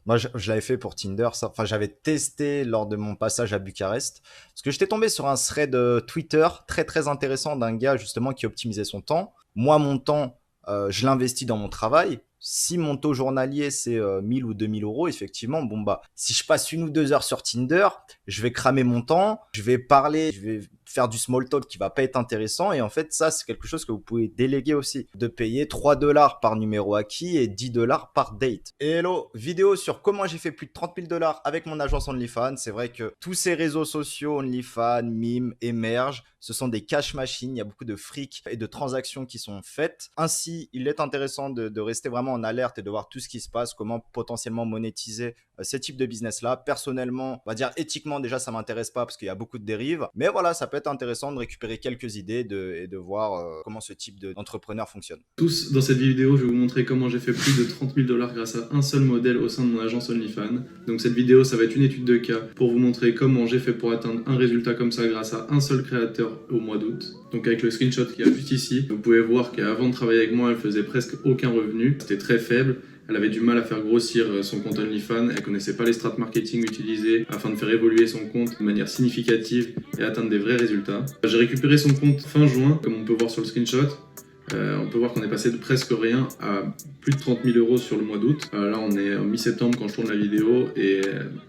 Moi, je l'avais fait pour Tinder, ça. Enfin, j'avais testé lors de mon passage à Bucarest. Parce que j'étais tombé sur un thread Twitter très très intéressant d'un gars justement qui optimisait son temps. Moi, mon temps, je l'investis dans mon travail. Si mon taux journalier c'est 1000 ou 2000 euros, effectivement, bon bah, si je passe 1 ou 2 heures sur Tinder, je vais cramer mon temps, je vais parler, je vais faire du small talk qui va pas être intéressant. Et en fait, ça, c'est quelque chose que vous pouvez déléguer aussi. De payer 3 dollars par numéro acquis et 10 dollars par date. Et hello, vidéo sur comment j'ai fait plus de 30 000 dollars avec mon agence OnlyFans. C'est vrai que tous ces réseaux sociaux, OnlyFans, Mime, émergent. Ce sont des cash machines. Il y a beaucoup de fric et de transactions qui sont faites. Ainsi, il est intéressant de rester vraiment en alerte et de voir tout ce qui se passe, comment potentiellement monétiser ces types de business-là. Personnellement, on va dire éthiquement, déjà, ça m'intéresse pas parce qu'il y a beaucoup de dérives. Mais voilà, ça peut être intéressant de récupérer quelques idées et de voir comment ce type d'entrepreneur fonctionne. Tous, dans cette vidéo, je vais vous montrer comment j'ai fait plus de 30 000 dollars grâce à un seul modèle au sein de mon agence OnlyFans. Donc cette vidéo, ça va être une étude de cas pour vous montrer comment j'ai fait pour atteindre un résultat comme ça grâce à un seul créateur au mois d'août. Donc avec le screenshot qu'il y a juste ici, vous pouvez voir qu'avant de travailler avec moi, elle faisait presque aucun revenu. C'était très faible. Elle avait du mal à faire grossir son compte OnlyFans, elle connaissait pas les strates marketing utilisées afin de faire évoluer son compte de manière significative et atteindre des vrais résultats. J'ai récupéré son compte fin juin, comme on peut voir sur le screenshot. On peut voir qu'on est passé de presque rien à plus de 30 000 euros sur le mois d'août. Là, on est en mi-septembre quand je tourne la vidéo et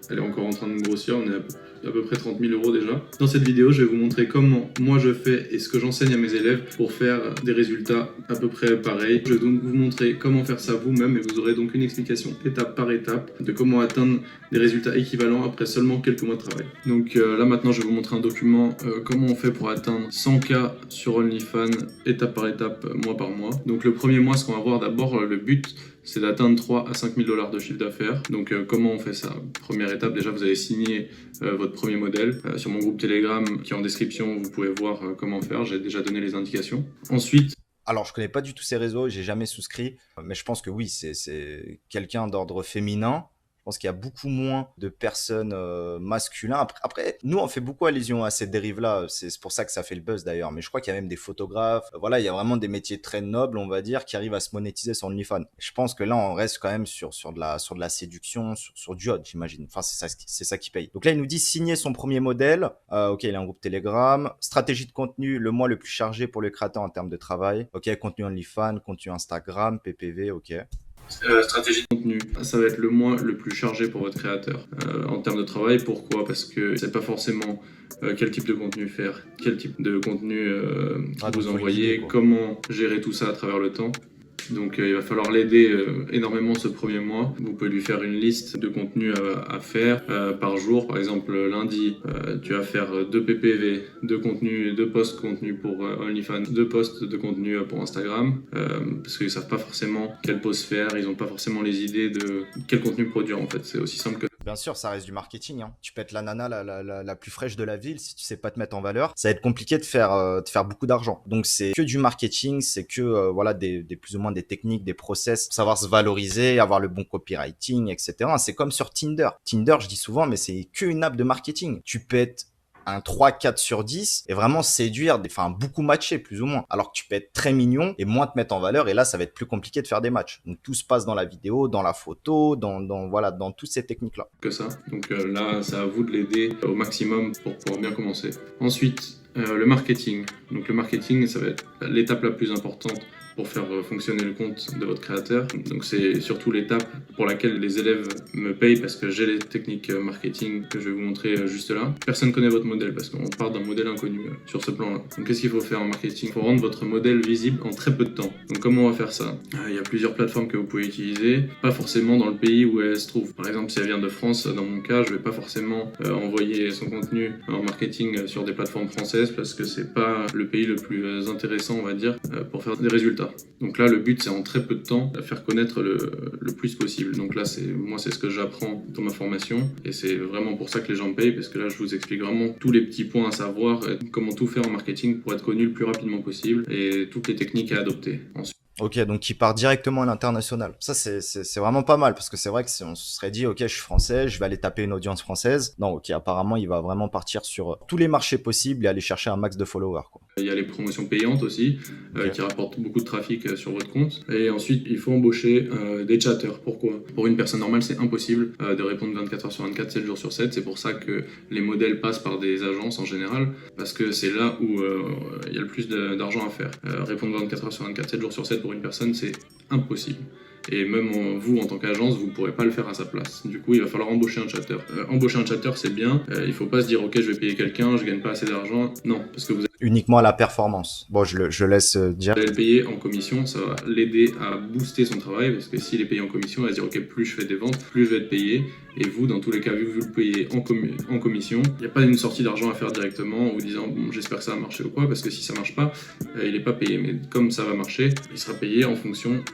elle est encore en train de grossir. On est à peu près 30 000 euros déjà. Dans cette vidéo, je vais vous montrer comment moi je fais et ce que j'enseigne à mes élèves pour faire des résultats à peu près pareils. Je vais donc vous montrer comment faire ça vous-même et vous aurez donc une explication étape par étape de comment atteindre des résultats équivalents après seulement quelques mois de travail. Donc là maintenant, je vais vous montrer un document comment on fait pour atteindre 100K sur OnlyFans étape par étape, mois par mois. Donc le premier mois, ce qu'on va voir d'abord, le but, c'est d'atteindre 3 à 5 000 dollars de chiffre d'affaires. Donc comment on fait ça? Première étape, déjà vous allez signer votre premier modèle. Sur mon groupe Telegram qui est en description, vous pouvez voir comment faire. J'ai déjà donné les indications. Ensuite, Alors, je connais pas du tout ces réseaux, j'ai jamais souscrit, mais je pense que oui, c'est quelqu'un d'ordre féminin. Je pense qu'il y a beaucoup moins de personnes masculines. Après, nous, on fait beaucoup allusion à cette dérive-là. C'est pour ça que ça fait le buzz d'ailleurs. Mais je crois qu'il y a même des photographes. Voilà, il y a vraiment des métiers très nobles, on va dire, qui arrivent à se monétiser sur OnlyFans. Je pense que là, on reste quand même sur de la séduction, sur du hot, j'imagine. Enfin, c'est ça qui paye. Donc là, il nous dit signer son premier modèle. Ok, il a un groupe Telegram. Stratégie de contenu, le mois le plus chargé pour le créateur en termes de travail. Ok, contenu OnlyFans, contenu Instagram, PPV, ok. stratégie de contenu, ça va être le mois le plus chargé pour votre créateur en termes de travail. Pourquoi? Parce que c'est pas forcément quel type de contenu faire, quel type de contenu Donc vous faut le guider, envoyer, quoi. comment gérer tout ça à travers le temps. Donc il va falloir l'aider énormément ce premier mois. Vous pouvez lui faire une liste de contenus à faire par jour. Par exemple, lundi, tu vas faire 2 PPV, 2 contenus, 2 posts contenus pour OnlyFans, 2 posts de contenu pour Instagram. Parce qu'ils savent pas forcément quel post faire, ils ont pas forcément les idées de quel contenu produire en fait. C'est aussi simple que Bien sûr, ça reste du marketing, hein. Tu peux être la nana la plus fraîche de la ville, si tu sais pas te mettre en valeur, ça va être compliqué de faire beaucoup d'argent. Donc c'est que du marketing, c'est que voilà des plus ou moins des techniques, des process, savoir se valoriser, avoir le bon copywriting, etc. C'est comme sur Tinder. Tinder, je dis souvent, mais c'est qu'une app de marketing. Tu peux être un 3, 4 sur 10 et vraiment séduire, enfin beaucoup matcher plus ou moins. Alors que tu peux être très mignon et moins te mettre en valeur et là ça va être plus compliqué de faire des matchs. Donc tout se passe dans la vidéo, dans la photo, voilà, dans toutes ces techniques-là. ça. Donc là, c'est à vous de l'aider au maximum pour pouvoir bien commencer. Ensuite, le marketing. Donc le marketing, ça va être l'étape la plus importante pour faire fonctionner le compte de votre créateur. Donc c'est surtout l'étape pour laquelle les élèves me payent parce que j'ai les techniques marketing que je vais vous montrer juste là. Personne ne connaît votre modèle parce qu'on part d'un modèle inconnu sur ce plan-là. Donc qu'est-ce qu'il faut faire en marketing? Il faut rendre votre modèle visible en très peu de temps. Donc comment on va faire ça? Il y a plusieurs plateformes que vous pouvez utiliser, pas forcément dans le pays où elle se trouve. Par exemple, si elle vient de France, dans mon cas, je vais pas forcément envoyer son contenu en marketing sur des plateformes françaises parce que c'est pas le pays le plus intéressant, on va dire, pour faire des résultats. Donc là, le but, c'est en très peu de temps de faire connaître le plus possible. Donc là, c'est ce que j'apprends dans ma formation et c'est vraiment pour ça que les gens me payent parce que là, je vous explique vraiment tous les petits points à savoir, comment tout faire en marketing pour être connu le plus rapidement possible et toutes les techniques à adopter. Ensuite, Ok, donc qui part directement à l'international. Ça, c'est vraiment pas mal, parce que c'est vrai que si on se serait dit, ok, je suis français, je vais aller taper une audience française. Non, ok, apparemment, il va vraiment partir sur tous les marchés possibles et aller chercher un max de followers, quoi. Il y a les promotions payantes aussi, Ok. qui rapportent beaucoup de trafic sur votre compte. Et ensuite, il faut embaucher des chatteurs. Pourquoi? Pour une personne normale, c'est impossible de répondre 24 heures sur 24, 7 jours sur 7. C'est pour ça que les modèles passent par des agences en général, parce que c'est là où il y a le plus d'argent à faire. Répondre 24 heures sur 24, 7 jours sur 7 pour une personne, c'est impossible. Et même vous, en tant qu'agence, vous ne pourrez pas le faire à sa place. Du coup, il va falloir embaucher un chatter. Embaucher un chatter, c'est bien. Il ne faut pas se dire, ok, je vais payer quelqu'un, je gagne pas assez d'argent. Non, parce que vous Uniquement à la performance. Bon, je laisse dire. allez le payer en commission, ça va l'aider à booster son travail, parce que s'il est payé en commission, il va se dire, ok, plus je fais des ventes, plus je vais être payé. Et vous, dans tous les cas, vu que vous le payez en commission, il n'y a pas une sortie d'argent à faire directement en vous disant, bon, j'espère que ça va marcher ou quoi, parce que si ça marche pas, il n'est pas payé. Mais comme ça va marcher, il sera payé en fonction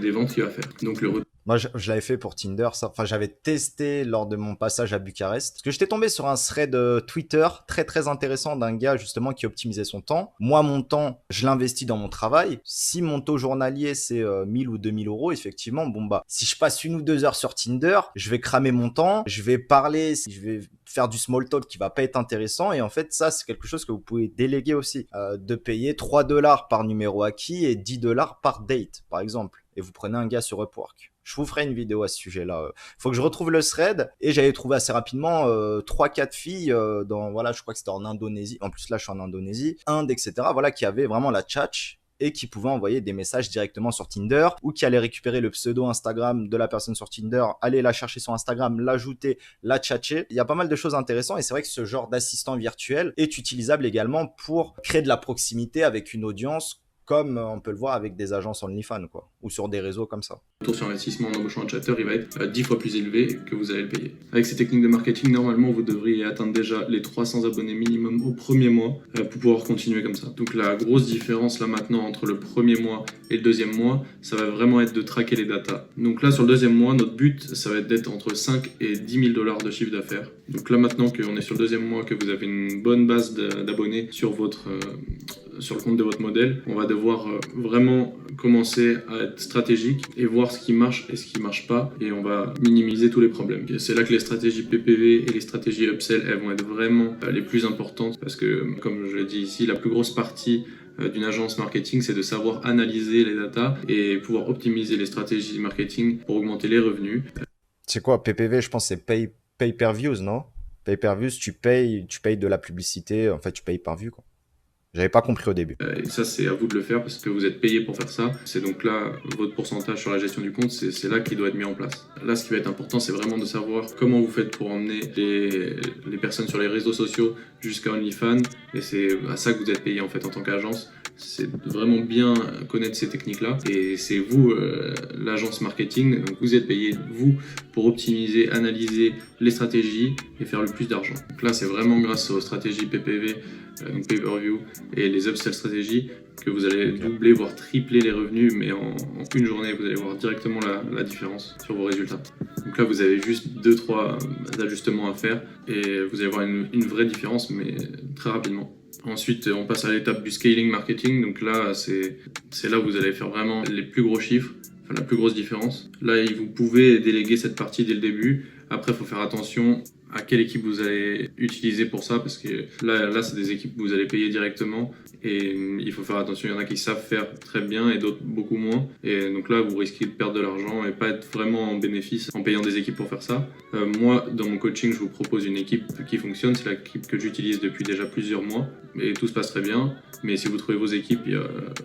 des ventes qu'il va faire. Donc le Moi, je l'avais fait pour Tinder, ça. Enfin, j'avais testé lors de mon passage à Bucarest. Parce que j'étais tombé sur un thread Twitter très très intéressant d'un gars justement qui optimisait son temps. Moi, mon temps, je l'investis dans mon travail. Si mon taux journalier c'est 1000 ou 2000 euros, effectivement, bon bah, si je passe 1 ou 2 heures sur Tinder, je vais cramer mon temps, je vais parler, je vais faire du small talk qui va pas être intéressant. Et en fait, ça, c'est quelque chose que vous pouvez déléguer aussi. De payer 3 dollars par numéro acquis et 10 dollars par date, par exemple. Et vous prenez un gars sur Upwork. Je vous ferai une vidéo à ce sujet-là. Faut que je retrouve le thread et j'avais trouvé assez rapidement 3-4 filles dans voilà, je crois que c'était en Indonésie. En plus là, je suis en Indonésie, Inde, etc. Voilà, qui avaient vraiment la tchatch et qui pouvaient envoyer des messages directement sur Tinder ou qui allaient récupérer le pseudo Instagram de la personne sur Tinder, aller la chercher sur Instagram, l'ajouter, la tchatcher. Il y a pas mal de choses intéressantes et c'est vrai que ce genre d'assistant virtuel est utilisable également pour créer de la proximité avec une audience comme on peut le voir avec des agences OnlyFans, quoi, ou sur des réseaux comme ça. Le retour sur investissement en embauchant un chatter, il va être 10 fois plus élevé que vous allez le payer. Avec ces techniques de marketing, normalement, vous devriez atteindre déjà les 300 abonnés minimum au premier mois pour pouvoir continuer comme ça. Donc la grosse différence là maintenant entre le premier mois et le deuxième mois, ça va vraiment être de traquer les datas. Donc là, sur le deuxième mois, notre but, ça va être d'être entre 5 et 10 000 dollars de chiffre d'affaires. Donc là, maintenant qu'on est sur le deuxième mois, que vous avez une bonne base d'abonnés sur sur le compte de votre modèle, on va devoir vraiment commencer à être stratégique et voir ce qui marche et ce qui marche pas, et on va minimiser tous les problèmes. C'est là que les stratégies PPV et les stratégies upsell, elles vont être vraiment les plus importantes, parce que comme je l'ai dit ici, la plus grosse partie d'une agence marketing, c'est de savoir analyser les datas et pouvoir optimiser les stratégies marketing pour augmenter les revenus. C'est quoi PPV? Je pense que c'est pay per views, non? Pay per views, tu payes de la publicité, en fait tu payes par vue, quoi. J'avais pas compris au début. Et ça, c'est à vous de le faire parce que vous êtes payé pour faire ça. C'est donc là, votre pourcentage sur la gestion du compte, c'est là qui doit être mis en place. Là, ce qui va être important, c'est vraiment de savoir comment vous faites pour emmener les personnes sur les réseaux sociaux jusqu'à OnlyFans. Et c'est à ça que vous êtes payé en fait en tant qu'agence. C'est vraiment bien connaître ces techniques-là. Et c'est vous, l'agence marketing, donc vous êtes payé, vous, pour optimiser, analyser les stratégies et faire le plus d'argent. Donc là, c'est vraiment grâce aux stratégies PPV, donc pay-per-view, et les upsell stratégies, que vous allez doubler, voire tripler les revenus, mais en une journée, vous allez voir directement la différence sur vos résultats. Donc là, vous avez juste 2-3 ajustements à faire, et vous allez voir une vraie différence, mais très rapidement. Ensuite, on passe à l'étape du scaling marketing. Donc là, c'est là où vous allez faire vraiment les plus gros chiffres, enfin la plus grosse différence. Là, vous pouvez déléguer cette partie dès le début. Après, il faut faire attention à quelle équipe vous allez utiliser pour ça, parce que là c'est des équipes que vous allez payer directement, et il faut faire attention. Il y en a qui savent faire très bien et d'autres beaucoup moins, et donc là vous risquez de perdre de l'argent et pas être vraiment en bénéfice en payant des équipes pour faire ça. Moi, dans mon coaching, je vous propose une équipe qui fonctionne. C'est l'équipe que j'utilise depuis déjà plusieurs mois et tout se passe très bien. Mais si vous trouvez vos équipes,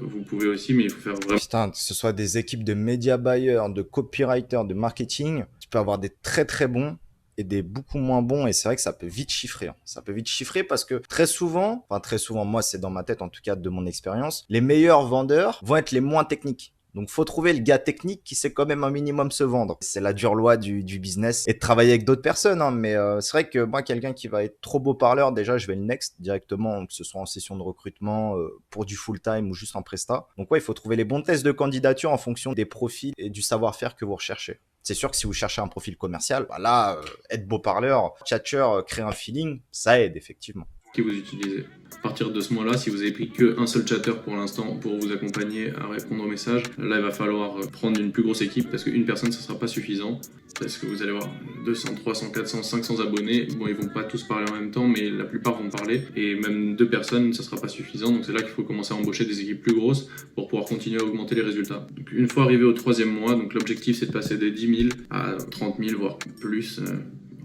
vous pouvez aussi, mais il faut faire vraiment... Putain, que ce soit des équipes de media buyers, de copywriters, de marketing, tu peux avoir des très très bons et des beaucoup moins bons, et c'est vrai que ça peut vite chiffrer. Ça peut vite chiffrer parce que très souvent, moi c'est dans ma tête en tout cas de mon expérience, les meilleurs vendeurs vont être les moins techniques. Donc faut trouver le gars technique qui sait quand même un minimum se vendre. C'est la dure loi du business et de travailler avec d'autres personnes, hein. Mais c'est vrai que moi, quelqu'un qui va être trop beau parleur, déjà je vais le next directement, que ce soit en session de recrutement, pour du full time ou juste en presta. Donc ouais, il faut trouver les bons tests de candidature en fonction des profils et du savoir-faire que vous recherchez. C'est sûr que si vous cherchez un profil commercial, bah là, être beau parleur, catcher, créer un feeling, ça aide effectivement. que vous utilisez. À partir de ce mois-là, si vous avez pris qu'un seul chatter pour l'instant pour vous accompagner à répondre aux messages, là il va falloir prendre une plus grosse équipe parce qu'une personne ça sera pas suffisant. Parce que vous allez avoir 200, 300, 400, 500 abonnés. Bon, ils vont pas tous parler en même temps, mais la plupart vont parler. Et même 2 personnes, ça sera pas suffisant. Donc c'est là qu'il faut commencer à embaucher des équipes plus grosses pour pouvoir continuer à augmenter les résultats. Donc une fois arrivé au 3e mois, donc l'objectif c'est de passer des 10 000 à 30 000, voire plus.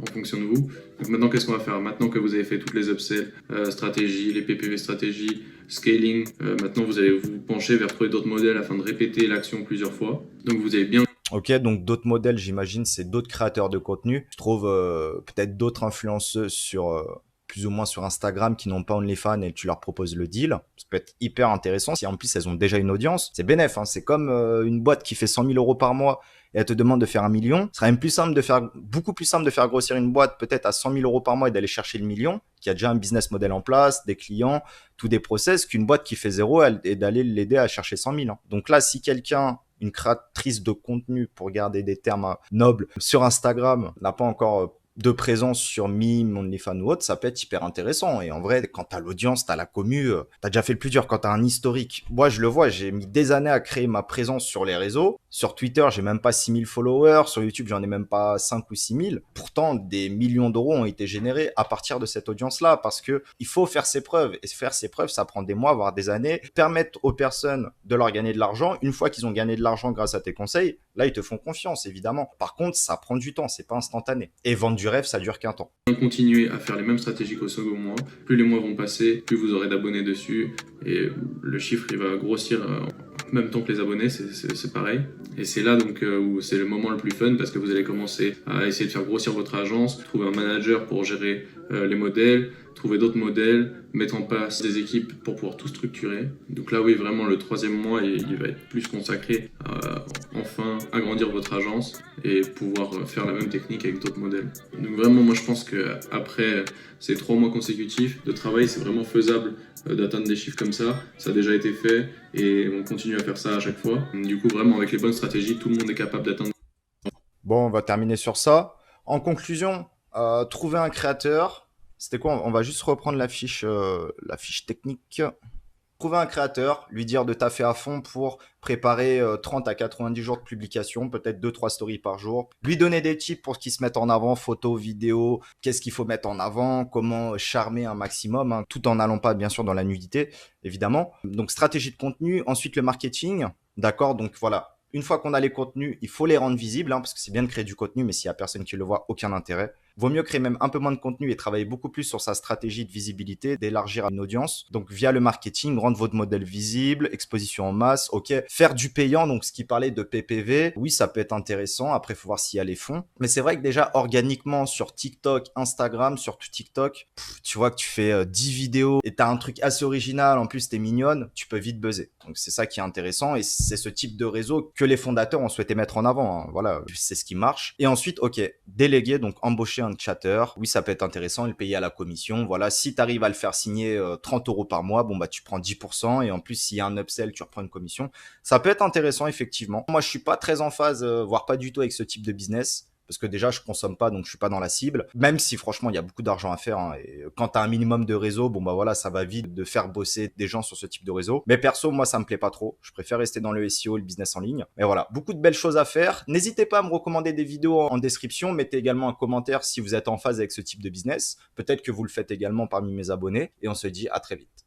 En fonction de vous. Donc maintenant, qu'est-ce qu'on va faire? Maintenant que vous avez fait toutes les upsells, stratégies, les PPV stratégies, scaling, maintenant vous allez vous pencher vers trouver d'autres modèles afin de répéter l'action plusieurs fois. Donc vous avez bien... Ok, donc d'autres modèles, j'imagine, c'est d'autres créateurs de contenu. Je trouve peut-être d'autres influenceuses plus ou moins sur Instagram qui n'ont pas OnlyFans et tu leur proposes le deal. Ça peut être hyper intéressant. Si en plus elles ont déjà une audience, c'est bénéf. Hein. C'est comme une boîte qui fait 100 000 euros par mois et elle te demande de faire 1 million. Ce serait même beaucoup plus simple de faire grossir une boîte peut-être à 100 000 euros par mois et d'aller chercher le million, qui a déjà un business model en place, des clients, tous des process, qu'une boîte qui fait 0 et d'aller l'aider à chercher 100 000. Hein. Donc là, si quelqu'un, une créatrice de contenu, pour garder des termes nobles, sur Instagram, n'a pas encore de présence sur Mime, OnlyFans ou autre, ça peut être hyper intéressant. Et en vrai, quand t'as l'audience, t'as la commu, t'as déjà fait le plus dur. Quand t'as un historique, moi je le vois, j'ai mis des années à créer ma présence sur les réseaux. Sur Twitter, j'ai même pas 6000 followers. Sur YouTube, j'en ai même pas 5 ou 6000. Pourtant, des millions d'euros ont été générés à partir de cette audience-là parce que il faut faire ses preuves. Et faire ses preuves, ça prend des mois, voire des années. Permettre aux personnes de leur gagner de l'argent. Une fois qu'ils ont gagné de l'argent grâce à tes conseils, là, ils te font confiance, évidemment. Par contre, ça prend du temps, c'est pas instantané. Et vendre du rêve, ça dure qu'un temps. Continuez à faire les mêmes stratégies qu'au second mois. Plus les mois vont passer, plus vous aurez d'abonnés dessus. Et le chiffre, il va grossir en même temps que les abonnés, c'est pareil. Et c'est là donc où c'est le moment le plus fun parce que vous allez commencer à essayer de faire grossir votre agence, trouver un manager pour gérer les modèles, trouver d'autres modèles, mettre en place des équipes pour pouvoir tout structurer. Donc là, oui, vraiment, le 3e mois, il va être plus consacré à enfin agrandir votre agence et pouvoir faire la même technique avec d'autres modèles. Donc vraiment, moi, je pense qu'après ces 3 mois consécutifs de travail, c'est vraiment faisable d'atteindre des chiffres comme ça. Ça a déjà été fait et on continue à faire ça à chaque fois. Du coup, vraiment, avec les bonnes stratégies, tout le monde est capable d'atteindre. Bon, on va terminer sur ça. En conclusion, trouver un créateur. C'était quoi? On va juste reprendre la fiche technique. Trouver un créateur, lui dire de taffer à fond pour préparer 30 à 90 jours de publication, peut-être 2-3 stories par jour. Lui donner des tips pour qu'il se mette en avant, photos, vidéos, qu'est-ce qu'il faut mettre en avant, comment charmer un maximum, hein, tout en n'allant pas bien sûr dans la nudité, évidemment. Donc stratégie de contenu, ensuite le marketing, d'accord, donc voilà. Une fois qu'on a les contenus, il faut les rendre visibles, hein, parce que c'est bien de créer du contenu, mais s'il y a personne qui le voit, aucun intérêt. Vaut mieux créer même un peu moins de contenu et travailler beaucoup plus sur sa stratégie de visibilité, d'élargir une audience. Donc via le marketing, rendre votre modèle visible, exposition en masse, ok. Faire du payant, donc ce qui parlait de PPV, oui, ça peut être intéressant. Après, il faut voir s'il y a les fonds. Mais c'est vrai que déjà, organiquement, sur TikTok, Instagram, surtout TikTok, tu vois que tu fais 10 vidéos et t'as un truc assez original, en plus t'es mignonne, tu peux vite buzzer. Donc c'est ça qui est intéressant et c'est ce type de réseau que les fondateurs ont souhaité mettre en avant. Hein. Voilà, c'est ce qui marche. Et ensuite, ok, déléguer, donc embaucher un chatter. Oui, ça peut être intéressant, le payer à la commission. Voilà, si tu arrives à le faire signer 30 euros par mois, bon bah tu prends 10% et en plus s'il y a un upsell, tu reprends une commission. Ça peut être intéressant effectivement. Moi, je suis pas très en phase, voire pas du tout avec ce type de business. Parce que déjà, je consomme pas, donc je suis pas dans la cible. Même si franchement, il y a beaucoup d'argent à faire. Hein, et quand tu as un minimum de réseau, bon bah voilà, ça va vite de faire bosser des gens sur ce type de réseau. Mais perso, moi, ça me plaît pas trop. Je préfère rester dans le SEO, le business en ligne. Mais voilà, beaucoup de belles choses à faire. N'hésitez pas à me recommander des vidéos en description. Mettez également un commentaire si vous êtes en phase avec ce type de business. Peut-être que vous le faites également parmi mes abonnés. Et on se dit à très vite.